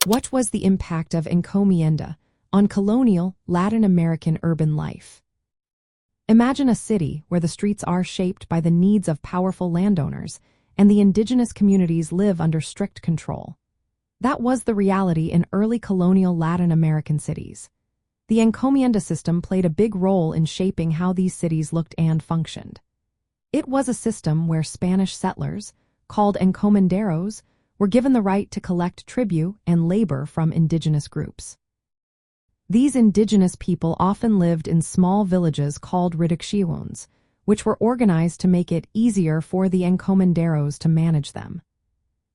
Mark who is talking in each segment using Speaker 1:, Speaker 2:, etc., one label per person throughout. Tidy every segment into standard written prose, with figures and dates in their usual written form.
Speaker 1: What was the impact of Encomienda on colonial Latin American urban life? Imagine a city where the streets are shaped by the needs of powerful landowners and the indigenous communities live under strict control. That was the reality in early colonial Latin American cities. The Encomienda system played a big role in shaping how these cities looked and functioned. It was a system where Spanish settlers, called encomenderos, were given the right to collect tribute and labor from indigenous groups. These indigenous people often lived in small villages called reducciones, which were organized to make it easier for the encomenderos to manage them.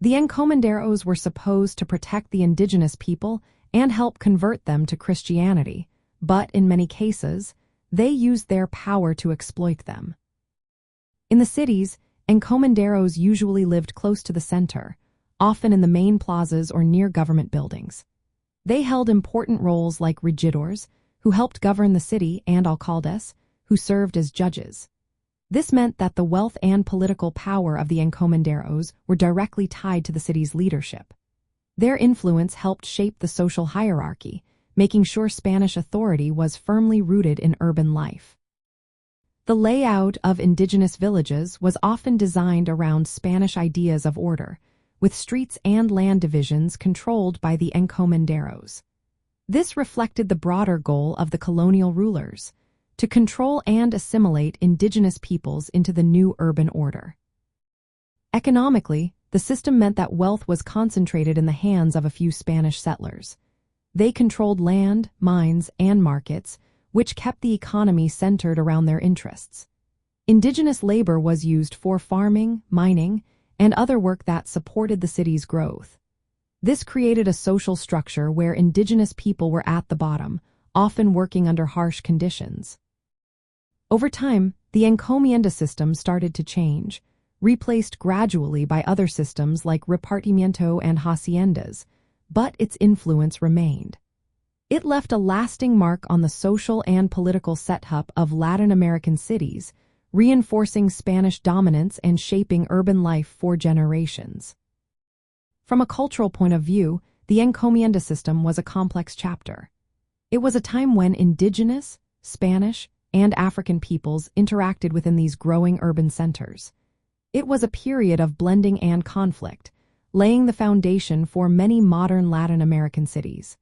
Speaker 1: The encomenderos were supposed to protect the indigenous people and help convert them to Christianity, but in many cases, they used their power to exploit them. In the cities, encomenderos usually lived close to the center, often in the main plazas or near government buildings. They held important roles like regidores, who helped govern the city, and alcaldes, who served as judges. This meant that the wealth and political power of the encomenderos were directly tied to the city's leadership. Their influence helped shape the social hierarchy, making sure Spanish authority was firmly rooted in urban life. The layout of indigenous villages was often designed around Spanish ideas of order, with streets and land divisions controlled by the encomenderos. This reflected the broader goal of the colonial rulers, to control and assimilate indigenous peoples into the new urban order. Economically, the system meant that wealth was concentrated in the hands of a few Spanish settlers. They controlled land, mines, and markets, which kept the economy centered around their interests. Indigenous labor was used for farming, mining, and other work that supported the city's growth. This created a social structure where indigenous people were at the bottom, often working under harsh conditions. Over time, the encomienda system started to change, replaced gradually by other systems like repartimiento and haciendas, but its influence remained. It left a lasting mark on the social and political setup of Latin American cities, reinforcing Spanish dominance and shaping urban life for generations. From a cultural point of view, the encomienda system was a complex chapter. It was a time when indigenous, Spanish, and African peoples interacted within these growing urban centers. It was a period of blending and conflict, laying the foundation for many modern Latin American cities.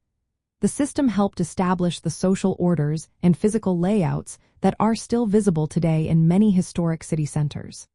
Speaker 1: The system helped establish the social orders and physical layouts that are still visible today in many historic city centers.